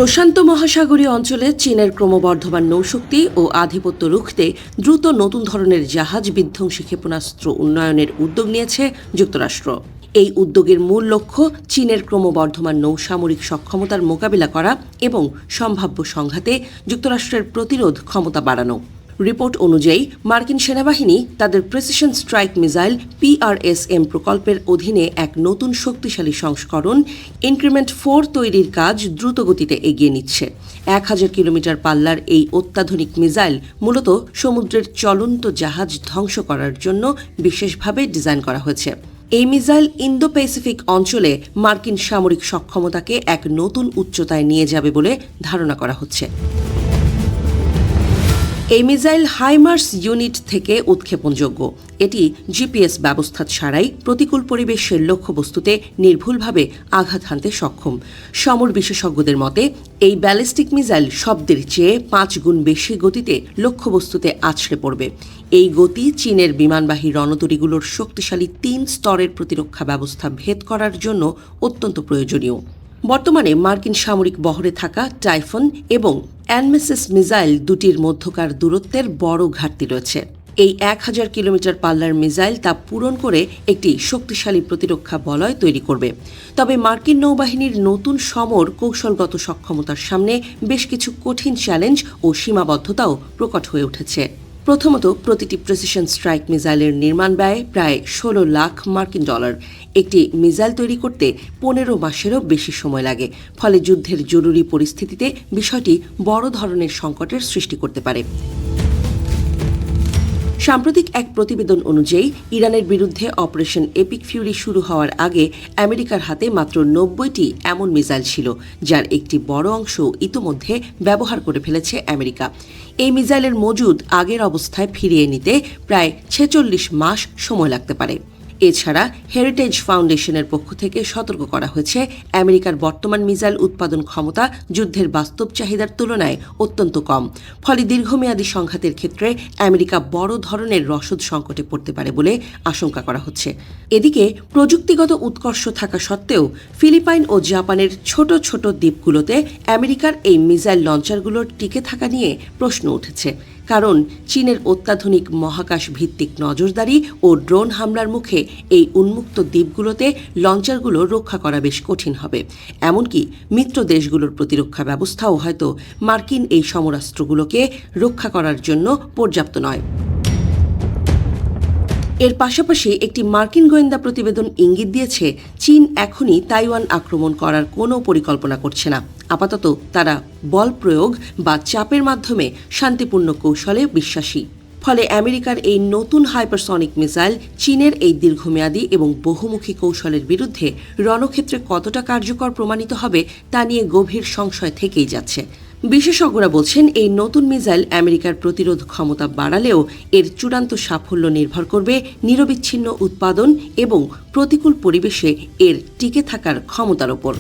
প্রশান্ত মহাসাগরীয় অঞ্চলে চীনের ক্রমবর্ধমান নৌশক্তি ও আধিপত্য রুখতে দ্রুত নতুন ধরনের জাহাজ বিধ্বংসী ক্ষেপণাস্ত্র উন্নয়নের উদ্যোগ নিয়েছে যুক্তরাষ্ট্র। এই উদ্যোগের মূল লক্ষ্য চীনের ক্রমবর্ধমান নৌসামরিক সক্ষমতার মোকাবিলা করা এবং সম্ভাব্য সংঘাতে যুক্তরাষ্ট্রের প্রতিরোধ ক্ষমতা বাড়ানো। রিপোর্ট অনুযায়ী মার্কিন সেনাবাহিনী তাদের প্রিসিশন স্ট্রাইক মিসাইল PRSM প্রকল্পের অধীনে এক নতুন শক্তিশালী সংস্করণ ইনক্রিমেন্ট 4 তৈরির কাজ দ্রুতগতিতে এগিয়ে নিচ্ছে। 1000 কিলোমিটার পাল্লার এই অত্যাধুনিক মিসাইল মূলত সমুদ্রের চলন্ত জাহাজ ধ্বংস করার জন্য বিশেষভাবে ডিজাইন করা হয়েছে। এই মিসাইল ইন্দো প্যাসিফিক অঞ্চলে মার্কিন সামরিক সক্ষমতাকে এক নতুন উচ্চতায় নিয়ে যাবে বলে ধারণা করা হচ্ছে। এই মিসাইল হাইমার্স ইউনিট থেকে উৎক্ষেপণযোগ্য। এটি GPS ব্যবস্থা ছাড়াই প্রতিকূল পরিবেশের লক্ষ্যবস্তুতে নির্ভুলভাবে আঘাত হানতে সক্ষম। সমর বিশেষজ্ঞদের মতে এই ব্যালিস্টিক মিসাইল শব্দের চেয়ে 5 গুণ বেশি গতিতে লক্ষ্যবস্তুতে আছড়ে পড়বে। এই গতি চীনের বিমানবাহী রণতরীগুলোর শক্তিশালী 3 স্তরের প্রতিরক্ষা ব্যবস্থা ভেদ করার জন্য অত্যন্ত প্রয়োজনীয়। বর্তমানে মার্কিন সামরিক বহরে থাকা টাইফন এবং অ্যানমেসিস মিসাইল দুটির মধ্যকার দূরত্বের বড় ঘাটতি রয়েছে। এই 1000 কিলোমিটার পাল্লার মিসাইল তা পূরণ করে একটি শক্তিশালী প্রতিরক্ষা বলয় তৈরি করবে। তবে মার্কিন নৌবাহিনীর নতুন সমর কৌশলগত সক্ষমতার সামনে বেশ কিছু কঠিন চ্যালেঞ্জ ও সীমাবদ্ধতাও প্রকট হয়ে উঠেছে। প্রথমত, প্রতিটি প্রিসিশন স্ট্রাইক মিসাইলের নির্মাণ ব্যয় প্রায় 16 লাখ মার্কিন ডলার। একটি মিসাইল তৈরি করতে 15 মাসেরও বেশি সময় লাগে। ফলে যুদ্ধের জরুরি পরিস্থিতিতে বিষয়টি বড় ধরনের সংকটের সৃষ্টি করতে পারে। সাম্প্রতিক এক প্রতিবেদন অনুযায়ী ইরানের বিরুদ্ধে অপারেশন এপিক ফিউরি শুরু হওয়ার আগে আমেরিকার হাতে মাত্র 90টি এমন মিসাইল ছিল, যার একটি বড় অংশ ইতোমধ্যে ব্যবহার করে ফেলেছে আমেরিকা। এই মিসাইলের মজুদ আগের অবস্থায় ফিরিয়ে নিতে প্রায় 46 মাস সময় লাগতে পারে। এছাড়া হেরিটেজ ফাউন্ডেশনের পক্ষ থেকে সতর্ক করা হয়েছে, আমেরিকার বর্তমান মিসাইল উৎপাদন ক্ষমতা যুদ্ধের বাস্তব চাহিদার তুলনায় অত্যন্ত কম। ফলে দীর্ঘমেয়াদী সংঘাতের ক্ষেত্রে আমেরিকা বড় ধরনের রসদ সংকটে পড়তে পারে বলে আশঙ্কা করা হচ্ছে। এদিকে প্রযুক্তিগত উৎকর্ষ থাকা সত্ত্বেও ফিলিপাইন ও জাপানের ছোট ছোট দ্বীপগুলোতে আমেরিকার এই মিসাইল লঞ্চারগুলোর টিকে থাকা নিয়ে প্রশ্ন উঠেছে। কারণ চীনের অত্যাধুনিক মহাকাশ ভিত্তিক নজরদারি ও ড্রোন হামলার মুখে এই উন্মুক্ত দ্বীপগুলোতে লঞ্চারগুলো রক্ষা করা বেশ কঠিন হবে। এমনকি মিত্র দেশগুলোর প্রতিরক্ষা ব্যবস্থাও হয়তো মার্কিন এই সমরাস্ত্রগুলোকে রক্ষা করার জন্য পর্যাপ্ত নয়। এর পাশাপাশি একটি মার্কিন গোয়েন্দা প্রতিবেদন ইঙ্গিত দিয়েছে, চীন এখনই তাইওয়ান আক্রমণ করার কোনো পরিকল্পনা করছে না। আপাতত তারা বল প্রয়োগ বা চাপের মাধ্যমে শান্তিপূর্ণ কৌশলে বিশ্বাসী। ফলে আমেরিকার এই নতুন হাইপারসনিক মিসাইল চীনের এই দীর্ঘমেয়াদী এবং বহুমুখী কৌশলের বিরুদ্ধে রণক্ষেত্রে কতটা কার্যকর প্রমাণিত হবে তা নিয়ে গভীর সংশয় থেকেই যাচ্ছে। বিশেষজ্ঞরা বলছেন, এই নতুন মিসাইল আমেরিকার প্রতিরোধ ক্ষমতা বাড়ালেও এর চূড়ান্ত সাফল্য নির্ভর করবে নিরবিচ্ছিন্ন উৎপাদন এবং প্রতিকূল পরিবেশে এর টিকে থাকার ক্ষমতার ওপর।